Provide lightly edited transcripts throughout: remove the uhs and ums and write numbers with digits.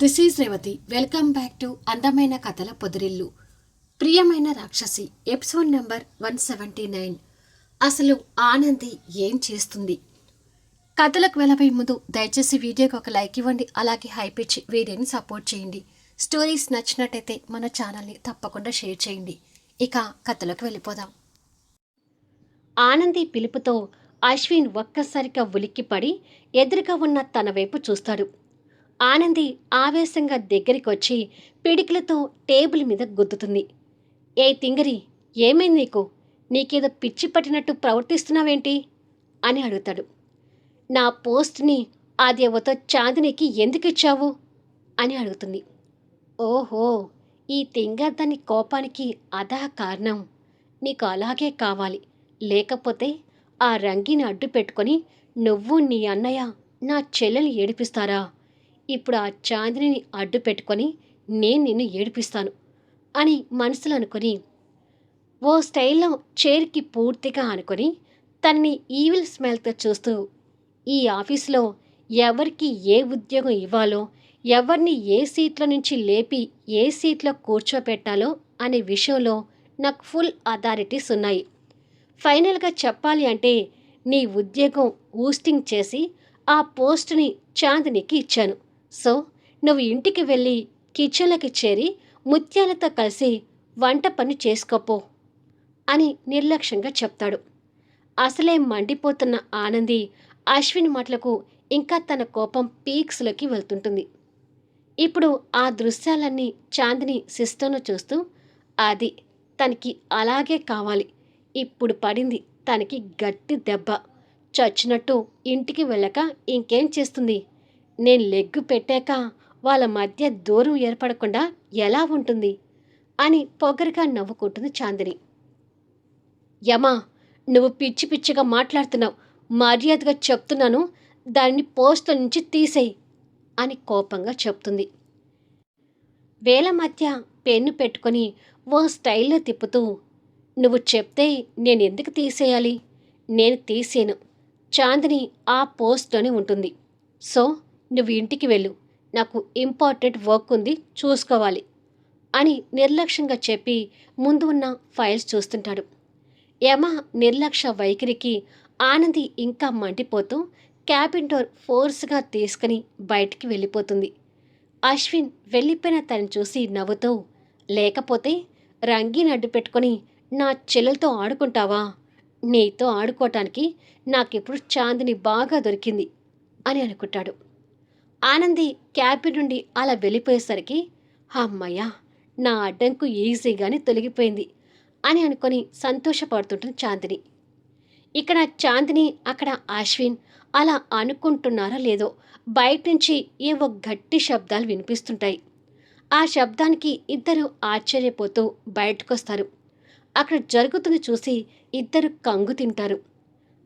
This is Revathi. Welcome back to అందమైన కథల పొదిరిల్లు. ప్రియమైన రాక్షసి ఎపిసోడ్ నెంబర్ 179. అసలు ఆనంది ఏం చేస్తుంది? కథలకు వెళ్ళబోయే ముందు దయచేసి వీడియోకి ఒక లైక్ ఇవ్వండి, అలాగే హైప్ ఇచ్చి వీడియోని సపోర్ట్ చేయండి. స్టోరీస్ నచ్చినట్టయితే మన ఛానల్ని తప్పకుండా షేర్ చేయండి. ఇక కథలకు వెళ్ళిపోదాం. ఆనంది పిలుపుతో అశ్విన్ ఒక్కసారిగా ఉలిక్కిపడి ఎదురుగా ఉన్న తన వైపు చూస్తాడు. ఆనంది ఆవేశంగా దగ్గరికి వచ్చి పిడికిలతో టేబుల్ మీద గుద్దుతుంది. ఏ తింగరి, ఏమైంది నీకు? నీకేదో పిచ్చి పట్టినట్టు ప్రవర్తిస్తున్నావేంటి అని అడుగుతాడు. నా పోస్ట్ని అదేవతో చాందినికి ఎందుకు ఇచ్చావు అని అడుగుతుంది. ఓహో, ఈ తింగర్దాని కోపానికి అదా కారణం. నీకు అలాగే కావాలి, లేకపోతే ఆ రంగిని అడ్డు పెట్టుకొని నువ్వు నీ అన్నయ్య నా చెల్లెని ఏడిపిస్తారా? ఇప్పుడు ఆ చాందిని అడ్డు పెట్టుకొని నేను నిన్ను ఏడిపిస్తాను అని మనసులో అనుకొని ఓ స్టైల్లో చైర్కి పూర్తిగా అనుకొని తనని ఈవిల్ స్మెల్తో చూస్తూ, ఈ ఆఫీసులో ఎవరికి ఏ ఉద్యోగం ఇవ్వాలో, ఎవరిని ఏ సీట్లో నుంచి లేపి ఏ సీట్లో కూర్చోపెట్టాలో అనే విషయంలో నాకు ఫుల్ అథారిటీస్ ఉన్నాయి. ఫైనల్గా చెప్పాలి అంటే నీ ఉద్యోగం ఊస్టింగ్ చేసి ఆ పోస్టుని చాందినికి ఇచ్చాను. సో నువ్వు ఇంటికి వెళ్ళి కిచెన్లోకి చేరి ముత్యాలతో కలిసి వంట పని చేసుకోపో అని నిర్లక్ష్యంగా చెప్తాడు. అసలే మండిపోతున్న ఆనంది అశ్విన్ మాటలకు ఇంకా తన కోపం పీక్స్లోకి వెళ్తుంటుంది. ఇప్పుడు ఆ దృశ్యాలన్నీ చాందిని సిస్టంలో చూస్తూ, అది తనకి అలాగే కావాలి. ఇప్పుడు పడింది తనకి గట్టి దెబ్బ. చచ్చినట్టు ఇంటికి వెళ్ళక ఇంకేం చేస్తుంది? నేను లెగ్గు పెట్టాక వాళ్ళ మధ్య దూరం ఏర్పడకుండా ఎలా ఉంటుంది అని పొగరుగా నవ్వుకుంటుంది చాందిని. యమా, నువ్వు పిచ్చి పిచ్చిగా మాట్లాడుతున్నావు. మర్యాదగా చెప్తున్నాను, దాన్ని పోస్టుల నుంచి తీసేయి అని కోపంగా చెప్తుంది. వేల మధ్య పెన్ను పెట్టుకొని ఓ స్టైల్లో తిప్పుతూ, నువ్వు చెప్తే నేను ఎందుకు తీసేయాలి? నేను తీసేను. చాందిని ఆ పోస్ట్లోనే ఉంటుంది. సో నువ్వు ఇంటికి వెళ్ళు, నాకు ఇంపార్టెంట్ వర్క్ ఉంది, చూసుకోవాలి అని నిర్లక్ష్యంగా చెప్పి ముందు ఉన్న ఫైల్స్ చూస్తుంటాడు. యమ నిర్లక్ష్య వైఖరికి ఆనంది ఇంకా మండిపోతూ క్యాబిన్ డోర్ ఫోర్స్గా తీసుకుని బయటికి వెళ్ళిపోతుంది. అశ్విన్ వెళ్ళిపోయిన తను చూసి నవ్వుతూ, లేకపోతే రంగీని అడ్డు పెట్టుకొని నా చెల్లెలతో ఆడుకుంటావా? నీతో ఆడుకోవటానికి నాకిప్పుడు చాందిని బాగా దొరికింది అని అనుకుంటాడు. ఆనంది క్యాబిన్ నుండి అలా వెళ్ళిపోయేసరికి అమ్మయ్య, నా అడ్డంకు ఈజీగానే తొలగిపోయింది అని అనుకొని సంతోషపడుతుంటుంది చాందిని. ఇక్కడ చాందిని, అక్కడ అశ్విన్ అలా అనుకుంటున్నారో లేదో బయట నుంచి ఏవో గట్టి శబ్దాలు వినిపిస్తుంటాయి. ఆ శబ్దానికి ఇద్దరు ఆశ్చర్యపోతూ బయటకొస్తారు. అక్కడ జరుగుతుంది చూసి ఇద్దరు కంగు తింటారు.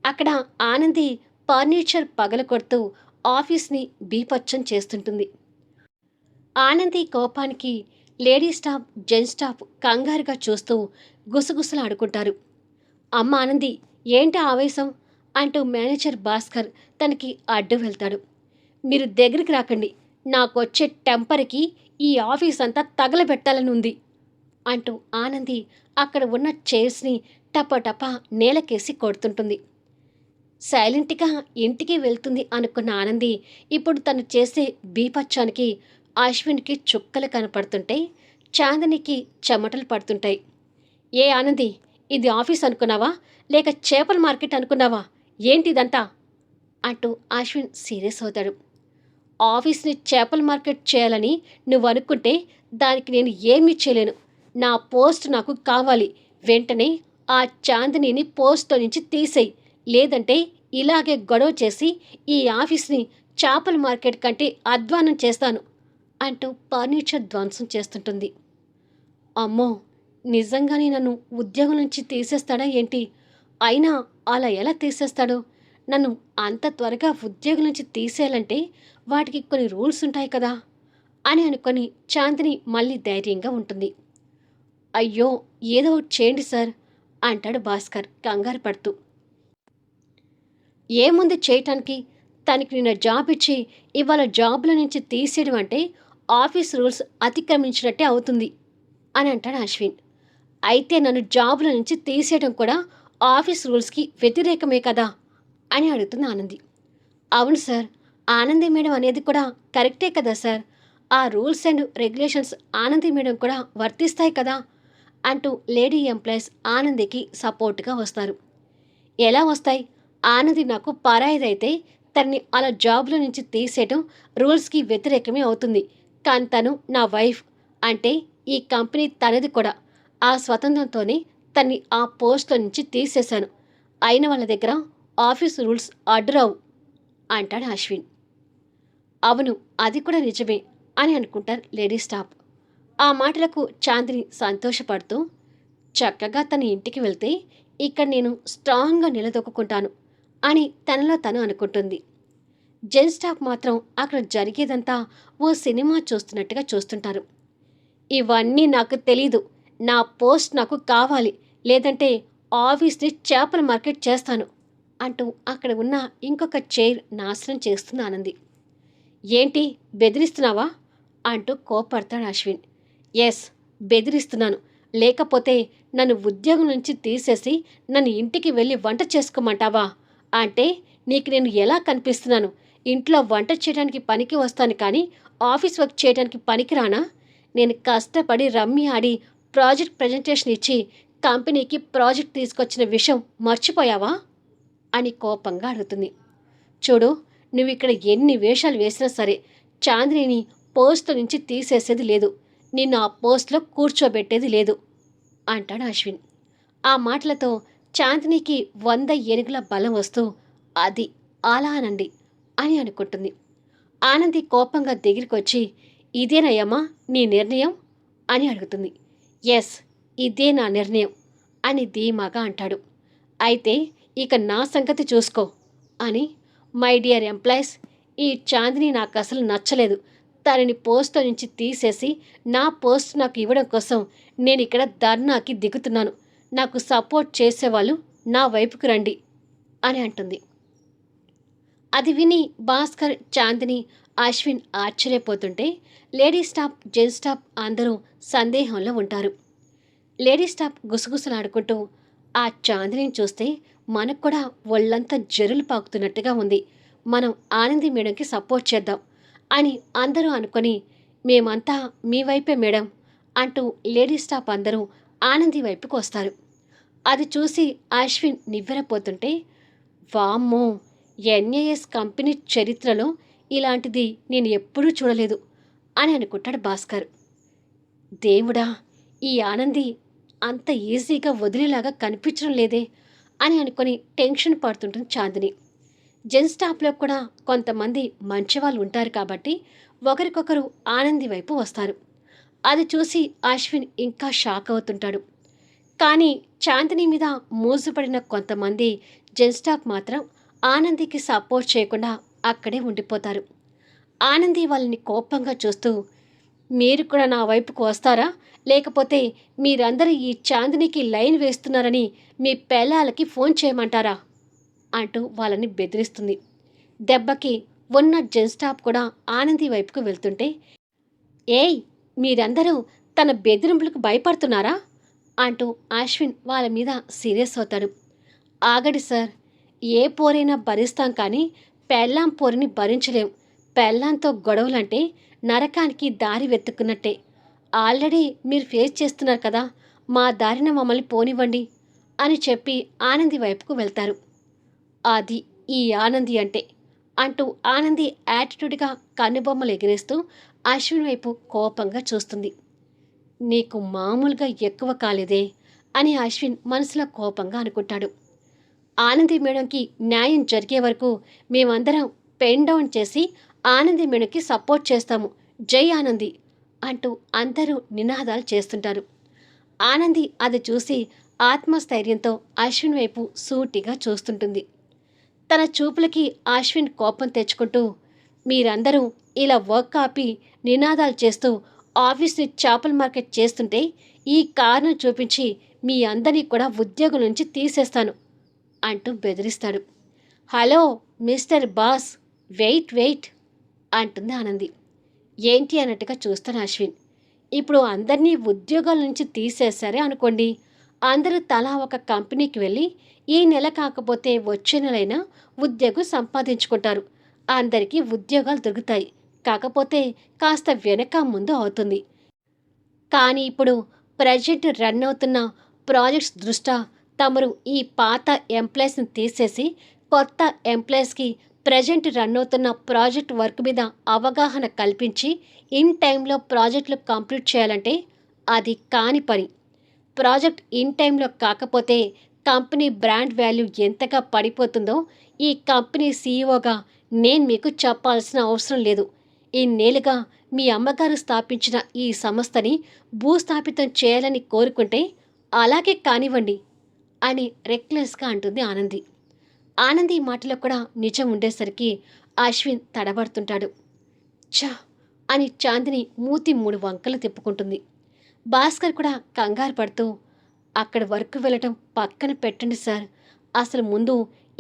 అక్కడ ఆనంది ఫర్నిచర్ పగలగొడుతూ ఆఫీస్ని బీపచ్చం చేస్తుంటుంది. ఆనంది కోపానికి లేడీ స్టాఫ్, జెంట్స్ స్టాఫ్ కంగారుగా చూస్తూ గుసగుసలాడుకుంటారు. అమ్మ ఆనంది, ఏంటి ఆవేశం అంటూ మేనేజర్ భాస్కర్ తనకి అడ్డు వెళ్తాడు. మీరు దగ్గరికి రాకండి, నాకొచ్చే టెంపర్కి ఈ ఆఫీస్ అంతా తగలబెట్టాలని ఉంది అంటూ ఆనంది అక్కడ ఉన్న చైర్స్ని టపటపా నేలకేసి కొడుతుంటుంది. సైలెంట్గా ఇంటికి వెళ్తుంది అనుకున్న ఆనంది ఇప్పుడు తను చేసే బీపచ్చానికి అశ్విన్కి చుక్కలు కనపడుతుంటే చాందినికి చెమటలు పడుతుంటాయి. ఏ ఆనంది, ఇది ఆఫీస్ అనుకున్నావా లేక చేపల మార్కెట్ అనుకున్నావా? ఏంటిదంతా అంటూ అశ్విన్ సీరియస్ అవుతాడు. ఆఫీస్ని చేపల మార్కెట్ చేయాలని నువ్వు అనుకుంటే దానికి నేను ఏమీ చేయలేను. నా పోస్ట్ నాకు కావాలి. వెంటనే ఆ చాందినిని పోస్ట్లో నుంచి తీసేయి, లేదంటే ఇలాగే గొడవ చేసి ఈ ఆఫీస్ని చేపల మార్కెట్ కంటే అధ్వానం చేస్తాను అంటూ ఫర్నిచర్ ధ్వంసం చేస్తుంటుంది. అమ్మో, నిజంగానే నన్ను ఉద్యోగం నుంచి తీసేస్తాడా ఏంటి? అయినా అలా ఎలా తీసేస్తాడో? నన్ను అంత త్వరగా ఉద్యోగం నుంచి తీసేయాలంటే వాటికి కొన్ని రూల్స్ ఉంటాయి కదా అని అనుకొని చాందిని మళ్ళీ ధైర్యంగా ఉంటుంది. అయ్యో, ఏదో ఒకటి చేయండి సార్ అంటాడు భాస్కర్ కంగారు పడుతూ. ఏముంది చేయటానికి? తనకి నిన్న జాబ్ ఇచ్చి ఇవాళ జాబ్లో నుంచి తీసేయడం అంటే ఆఫీస్ రూల్స్ అతిక్రమించినట్టే అవుతుంది అని అంటాడు అశ్విన్. అయితే నన్ను జాబ్‌లో నుంచి తీసేయడం కూడా ఆఫీస్ రూల్స్‌కి వ్యతిరేకమే కదా! అని అడుగుతుంది ఆనంది. అవును సార్. ఆనంది మేడం అనేది కూడా కరెక్టే కదా సార్. ఆ rules and regulations Anandi madam కూడా వర్తిస్తాయి కదా! అంటూ లేడీ ఎంప్లాయీస్ ఆనందికి సపోర్ట్‌గా వస్తారు. ఎలా వస్తాయి? ఆనంది నాకు పరాయిదైతే తనని అలా జాబ్‌లో నుంచి తీసేయడం రూల్స్‌కి వ్యతిరేకమే అవుతుంది. కానీ తను నా వైఫ్. అంటే ఈ కంపెనీ తనది కూడా. ఆ స్వతంత్రంతోనే తన్ని ఆ పోస్ట్‌లో నుంచి తీసేశాను. అయిన వాళ్ళ దగ్గర ఆఫీస్ రూల్స్ అడ్డురావు అంటాడు అశ్విన్. అవును, అది కూడా నిజమే అని అనుకుంటారు లేడీ స్టాఫ్. ఆ మాటలకు చాందిని సంతోషపడుతూ చక్కగా తన ఇంటికి వెళ్తే ఇక్కడ నేను స్ట్రాంగ్‌గా నిలదొక్కుకుంటాను అని తనలో తను అనుకుంటుంది. జెన్ స్టాఫ్ మాత్రం అక్కడ జరిగేదంతా ఓ సినిమా చూస్తున్నట్టుగా చూస్తుంటారు. ఇవన్నీ నాకు తెలీదు. నా పోస్ట్ నాకు కావాలి. లేదంటే ఆఫీస్‌ని చేపల మార్కెట్ చేస్తాను అంటూ అక్కడ ఉన్న ఇంకొక చైర్ నాశనం చేస్తుంది ఆనంది. ఏంటి బెదిరిస్తున్నావా? అంటూ కోప్పడతాడు అశ్విన్. ఎస్, బెదిరిస్తున్నాను. లేకపోతే నన్ను ఉద్యోగం నుంచి తీసేసి నన్ను ఇంటికి వెళ్ళి వంట చేసుకోమంటావా? అంటే నీకు నేను ఎలా కనిపిస్తున్నాను? ఇంట్లో వంట చేయడానికి పనికి వస్తాను కానీ ఆఫీస్ వర్క్ చేయడానికి పనికిరానా? నేను కష్టపడి రమ్మీ ఆడి ప్రాజెక్ట్ ప్రజెంటేషన్ ఇచ్చి కంపెనీకి ప్రాజెక్ట్ తీసుకొచ్చిన విషయం మర్చిపోయావా? అని కోపంగా అడుగుతుంది. చూడు, నువ్విక్కడ ఎన్ని వేషాలు వేసినా సరే చాందినిని పోస్టు నుంచి తీసేసేది లేదు. నిన్ను ఆ పోస్ట్లో కూర్చోబెట్టేది లేదు అంటాడు అశ్విన్. ఆ మాటలతో చాందినికి 100 ఏనుగుల బలం వస్తూ అది అలానండి అని అనుకుంటుంది. ఆనంది కోపంగా దగ్గరికొచ్చి ఇదేనయ్యమ్మా నీ నిర్ణయం అని అడుగుతుంది. ఎస్, ఇదే నా నిర్ణయం అని ధీమాగా అంటాడు. అయితే ఇక నా సంగతి చూసుకో అని మై డియర్ ఎంప్లాయీస్, ఈ చాందిని నాకు అసలు నచ్చలేదు. తనని పోస్ట్ నుంచి తీసేసి నా పోస్ట్ నాకు ఇవ్వడం కోసం నేను ఇక్కడ ధర్నాకి దిగుతున్నాను. నాకు సపోర్ట్ చేసేవాళ్ళు నా వైపుకు రండి అని అంటుంది. అది విని భాస్కర్, చాందిని, అశ్విన్ ఆశ్చర్యపోతుంటే లేడీ స్టాఫ్, జెంట్స్ స్టాఫ్ అందరూ సందేహంలో ఉంటారు. లేడీ స్టాఫ్ గుసగుసలాడుకుంటూ ఆ చాందినిని చూస్తే మనకు కూడా ఒళ్ళంతా జరులు పాకుతున్నట్టుగా ఉంది. మనం ఆనంది మేడంకి సపోర్ట్ చేద్దాం అని అందరూ అనుకొని మేమంతా మీ వైపే మేడం అంటూ లేడీ స్టాఫ్ అందరూ ఆనంది వైపుకు వస్తారు. అది చూసి అశ్విన్ నివ్వెరపోతుంటే వామ్మో, ఎన్ఏఎస్ కంపెనీ చరిత్రలో ఇలాంటిది నేను ఎప్పుడూ చూడలేదు అని అనుకుంటాడు భాస్కర్. దేవుడా, ఈ ఆనంది అంత ఈజీగా వదిలేలాగా కనిపించడం లేదే అని అనుకొని టెన్షన్ పడుతుంటుంది చాందిని. జెన్ స్టాఫ్లో కూడా కొంతమంది మంచివాళ్ళు ఉంటారు కాబట్టి ఒకరికొకరు ఆనంది వైపు వస్తారు. అది చూసి అశ్విన్ ఇంకా షాక్ అవుతుంటాడు. కానీ చాందిని మీద మోజుపడిన కొంతమంది జెన్ స్టాఫ్ మాత్రం ఆనందికి సపోర్ట్ చేయకుండా అక్కడే ఉండిపోతారు. ఆనంది వాళ్ళని కోపంగా చూస్తూ మీరు కూడా నా వైపుకు వస్తారా? లేకపోతే మీరందరూ ఈ చాందినికి లైన్ వేస్తున్నారని మీ పెళ్ళాలకి ఫోన్ చేయమంటారా? అంటూ వాళ్ళని బెదిరిస్తుంది. దెబ్బకి ఉన్న జెన్ స్టాఫ్ కూడా ఆనంది వైపుకు వెళ్తుంటే ఏయ్, మీరందరూ తన బెదిరింపులకు భయపడుతున్నారా? అంటూ అశ్విన్ వాళ్ళ మీద సీరియస్ అవుతాడు. ఆగండి సార్, ఏ పోరైనా భరిస్తాం కానీ పెళ్ళాం పోరిని భరించలేం. పెళ్ళాంతో గొడవలంటే నరకానికి దారి వెతుక్కున్నట్టే. ఆల్రెడీ మీరు ఫేస్ చేస్తున్నారు కదా, మా దారిన మమ్మల్ని పోనివ్వండి అని చెప్పి ఆనంది వైపుకు వెళ్తారు. అది ఈ ఆనంది అంటే అంటూ ఆనంది యాటిట్యూడ్గా కన్నుబొమ్మలు ఎగిరేస్తూ అశ్విన్ వైపు కోపంగా చూస్తుంది. నీకు మామూలుగా ఎక్కువ కాలేదే అని అశ్విన్ మనసులో కోపంగా అనుకుంటాడు. ఆనంది మేడంకి న్యాయం జరిగే వరకు మేమందరం పెన్ డౌన్ చేసి ఆనంది మేడంకి సపోర్ట్ చేస్తాము. జై ఆనంది అంటూ అందరూ నినాదాలు చేస్తుంటారు. ఆనంది అది చూసి ఆత్మస్థైర్యంతో అశ్విన్ వైపు సూటిగా చూస్తుంటుంది. తన చూపులకి అశ్విన్ కోపం తెచ్చుకుంటూ మీరందరూ ఇలా వర్క్ ఆపి నినాదాలు చేస్తూ ఆఫీస్ని చేపల మార్కెట్ చేస్తుంటే ఈ కారణం చూపించి మీ అందరినీ కూడా ఉద్యోగం నుంచి తీసేస్తాను అంటూ బెదిరిస్తాడు. Hello mister boss, wait wait అంటుంది ఆనంది. ఏంటి అన్నట్టుగా చూస్తాడు అశ్విన్. ఇప్పుడు అందరినీ ఉద్యోగాల నుంచి తీసేశారే అనుకోండి. అందరూ తలా ఒక కంపెనీకి వెళ్ళి ఈ నెల కాకపోతే వచ్చే నెలైనా ఉద్యోగం సంపాదించుకుంటారు. అందరికీ ఉద్యోగాలు దొరుకుతాయి. కాకపోతే కాస్త వెనక ముందు అవుతుంది. కానీ ఇప్పుడు ప్రెజెంట్ రన్ అవుతున్న ప్రాజెక్ట్స్ దృష్ట్యా తమరు ఈ పాత ఎంప్లాయీస్ని తీసేసి కొత్త ఎంప్లాయీస్కి ప్రెజెంట్ రన్ అవుతున్న ప్రాజెక్ట్ వర్క్ మీద అవగాహన కల్పించి ఇన్ టైంలో ప్రాజెక్టులు కంప్లీట్ చేయాలంటే అది కాని పని. ప్రాజెక్ట్ ఇన్ టైంలో కాకపోతే కంపెనీ బ్రాండ్ వాల్యూ ఎంతగా పడిపోతుందో ఈ కంపెనీ సీఈఓగా నేను మీకు చెప్పాల్సిన అవసరం లేదు. ఇన్నేళ్లుగా మీ అమ్మగారు స్థాపించిన ఈ సంస్థని భూస్థాపితం చేయాలని కోరుకుంటే అలాగే కానివ్వండి అని రెక్లెస్గా అంటుంది ఆనంది. ఆనంది మాటలో కూడా నిజం ఉండేసరికి అశ్విన్ తడబడుతుంటాడు. ఛ అని చాందిని మూతి 3 వంకలు తిప్పుకుంటుంది. భాస్కర్ కూడా కంగారు పడుతూ అక్కడ వరకు వెళ్ళటం పక్కన పెట్టండి సార్. అసలు ముందు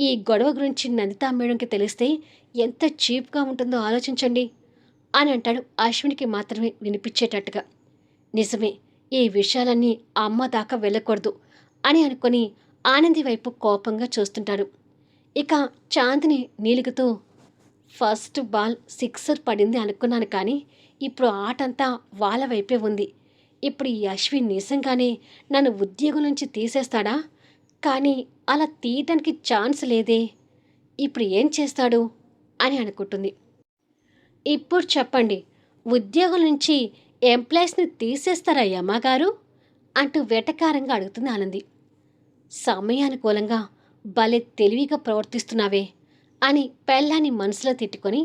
ఈ గొడవ గురించి నందితా మేడంకి తెలిస్తే ఎంత చీప్గా ఉంటుందో ఆలోచించండి అని అంటాడు అశ్వినికి మాత్రమే వినిపించేటట్టుగా. నిజమే, ఈ విషయాలన్నీ అమ్మ దాకా వెళ్ళకూడదు అని అనుకొని ఆనంది వైపు కోపంగా చూస్తుంటాడు. ఇక చాందిని నీలుగుతూ ఫస్ట్ బాల్ సిక్సర్ పడింది అనుకున్నాను, కానీ ఇప్పుడు ఆటంతా వాళ్ళ వైపే ఉంది. ఇప్పుడు ఈ అశ్విన్ నిజంగానే నన్ను ఉద్యోగం నుంచి తీసేస్తాడా? కానీ అలా తీయటానికి ఛాన్స్ లేదే. ఇప్పుడు ఏం చేస్తాడు అని అనుకుంటుంది. ఇప్పుడు చెప్పండి, ఉద్యోగం నుంచి ఎంప్లాయీస్ని తీసేస్తారా అమ్మగారు అంటూ వెటకారంగా అడుగుతుంది ఆనంది. సమయానుకూలంగా భలే తెలివిగా ప్రవర్తిస్తున్నావే అని పెళ్ళాన్ని మనసులో తిట్టుకొని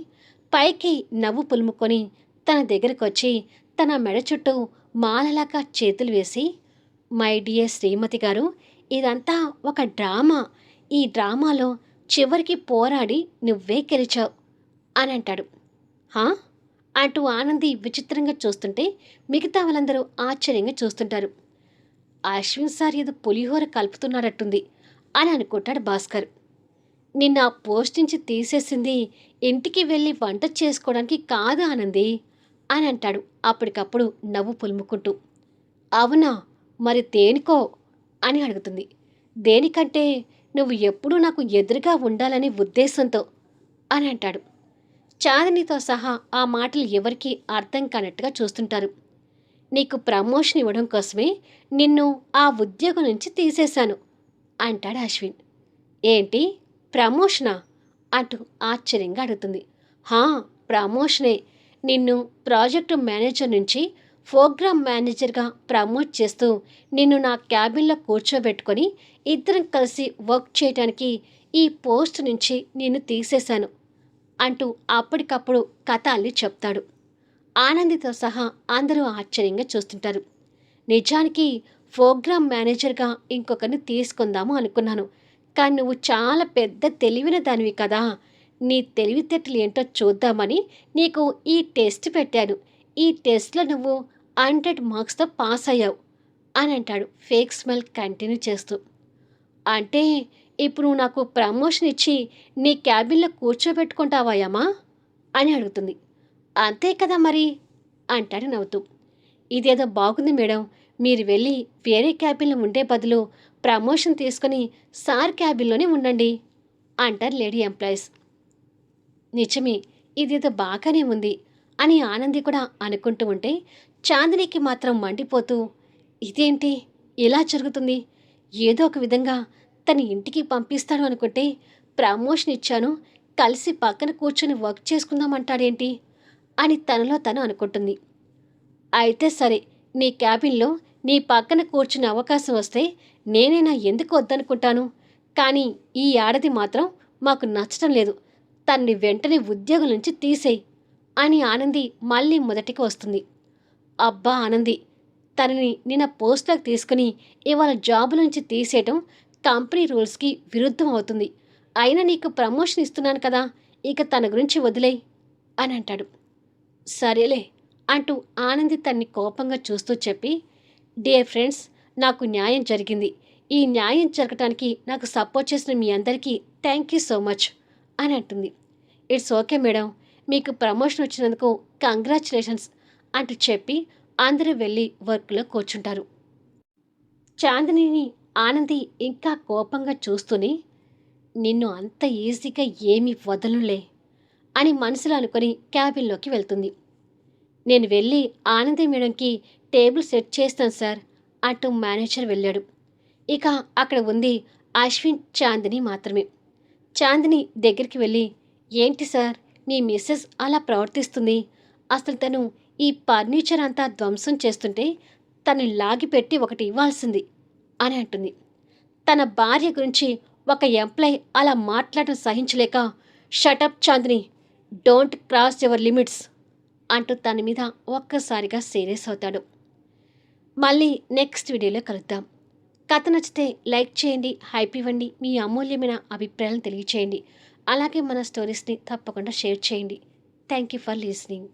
పైకి నవ్వు పులుముకొని తన దగ్గరకొచ్చి తన మెడ చుట్టూ మాలలాగా చేతులు వేసి, మై డియర్ శ్రీమతి గారు, ఇదంతా ఒక డ్రామా. ఈ డ్రామాలో చివరికి పోరాడి నువ్వే గెలిచావు అని అంటాడు. హా అంటూ ఆనంది విచిత్రంగా చూస్తుంటే మిగతా వాళ్ళందరూ ఆశ్చర్యంగా చూస్తుంటారు. అశ్విన్ సార్ ఏదో పులిహోర కలుపుతున్నారట్టుంది అని అనుకుంటాడు భాస్కర్. నిన్న ఆ పోస్ట్ నుంచి తీసేసింది ఇంటికి వెళ్ళి వంట చేసుకోవడానికి కాదు ఆనంది అని అంటాడు అప్పటికప్పుడు నవ్వు పులుముకుంటూ. అవునా, మరి దేనికో అని అడుగుతుంది. దేనికంటే నువ్వు ఎప్పుడూ నాకు ఎదురుగా ఉండాలనే ఉద్దేశంతో అని అంటాడు. చాందినితో సహా ఆ మాటలు ఎవరికీ అర్థం కానట్టుగా చూస్తుంటారు. నీకు ప్రమోషన్ ఇవ్వడం కోసమే నిన్ను ఆ ఉద్యోగం నుంచి తీసేశాను అంటాడు అశ్విన్. ఏంటి, ప్రమోషనా అంటూ ఆశ్చర్యంగా అడుగుతుంది. హా, ప్రమోషనే. నిన్ను ప్రాజెక్టు మేనేజర్ నుంచి ప్రోగ్రామ్ మేనేజర్గా ప్రమోట్ చేస్తూ నిన్ను నా క్యాబిన్లో కూర్చోబెట్టుకొని ఇద్దరం కలిసి వర్క్ చేయడానికి ఈ పోస్ట్ నుంచి నిన్ను తీసేశాను అంటూ అప్పటికప్పుడు కథ అల్లి చెప్తాడు. ఆనందితో సహా అందరూ ఆశ్చర్యంగా చూస్తుంటారు. నిజానికి ప్రోగ్రామ్ మేనేజర్గా ఇంకొకరిని తీసుకుందాము అనుకున్నాను, కానీ నువ్వు చాలా పెద్ద తెలివైన దానివి కదా. నీ తెలివితేటలు ఏంటో చూద్దామని నీకు ఈ టెస్ట్ పెట్టాను. ఈ టెస్ట్లో నువ్వు 100 మార్క్స్తో పాస్ అయ్యావు అని అంటాడు ఫేక్ స్మైల్ కంటిన్యూ చేస్తూ. అంటే ఇప్పుడు నువ్వు నాకు ప్రమోషన్ ఇచ్చి నీ క్యాబిన్లో కూర్చోబెట్టుకుంటావాయమ్మా అని అడుగుతుంది. అంతే కదా మరి అంటాడు నవ్వుతూ. ఇదేదో బాగుంది మేడం, మీరు వెళ్ళి వేరే క్యాబిన్లో ఉండే బదులు ప్రమోషన్ తీసుకొని సార్ క్యాబిన్లోనే ఉండండి అంటారు లేడీ ఎంప్లాయీస్. నిజమే, ఇదేదో బాగానే ఉంది అని ఆనంది కూడా అనుకుంటూ ఉంటే చాందినికి మాత్రం మండిపోతూ, ఇదేంటి ఇలా జరుగుతుంది? ఏదో ఒక విధంగా తన ఇంటికి పంపిస్తాడు అనుకుంటే ప్రమోషన్ ఇచ్చాను, కలిసి పక్కన కూర్చొని వర్క్ చేసుకుందామంటాడేంటి అని తనలో తను అనుకుంటుంది. అయితే సరే, నీ క్యాబిన్లో నీ పక్కన కూర్చునే అవకాశం వస్తే నేనైనా ఎందుకు వద్దనుకుంటాను, కానీ ఈ ఆడది మాత్రం మాకు నచ్చటం లేదు. తన్ని వెంటనే ఉద్యోగం నుంచి తీసేయి అని ఆనంది మళ్ళీ మొదటికి వస్తుంది. అబ్బా ఆనంది, తనని నిన్న పోస్ట్లోకి తీసుకుని ఇవాళ జాబు నుంచి తీసేయటం కంపెనీ రూల్స్కి విరుద్ధం అవుతుంది. అయినా నీకు ప్రమోషన్ ఇస్తున్నాను కదా, ఇక తన గురించి వదిలేయి అని అంటాడు. సరేలే అంటూ ఆనంది తన్ని కోపంగా చూస్తూ చెప్పి, డియర్ ఫ్రెండ్స్, నాకు న్యాయం జరిగింది. ఈ న్యాయం జరగటానికి నాకు సపోర్ట్ చేసిన మీ అందరికీ థ్యాంక్ యూ సో మచ్ అని అంటుంది. ఇట్స్ ఓకే మేడం, మీకు ప్రమోషన్ వచ్చినందుకు కంగ్రాచులేషన్స్ అంటూ చెప్పి అందరూ వెళ్ళి వర్క్లో కూర్చుంటారు. చాందినిని ఆనంది ఇంకా కోపంగా చూస్తూనే, నిన్ను అంత ఈజీగా ఏమీ వదలులే అని మనసులో అనుకొని క్యాబిన్లోకి వెళ్తుంది. నేను వెళ్ళి ఆనంది మేడంకి టేబుల్ సెట్ చేస్తాను సార్ అంటూ మేనేజర్ వెళ్ళాడు. ఇక అక్కడ ఉంది అశ్విన్, చాందిని మాత్రమే. చాందిని దగ్గరికి వెళ్ళి, ఏంటి సార్ మీ మిస్సెస్ అలా ప్రవర్తిస్తుంది? అసలు తను ఈ ఫర్నిచర్ అంతా ధ్వంసం చేస్తుంటే తను లాగిపెట్టి ఒకటి ఇవ్వాల్సింది అని అంటుంది. తన భార్య గురించి ఒక ఎంప్లాయ్ అలా మాట్లాడడం సహించలేక, shut up Chandini, don't cross your limits అంటూ తన మీద ఒక్కసారిగా సీరియస్ అవుతాడు. మళ్ళీ నెక్స్ట్ వీడియోలో కలుద్దాం. కథ నచ్చితే లైక్ చేయండి, హైప్ ఇవ్వండి, మీ అమూల్యమైన అభిప్రాయాలను తెలియచేయండి. అలాగే మన స్టోరీస్ని తప్పకుండా షేర్ చేయండి. Thank you for listening.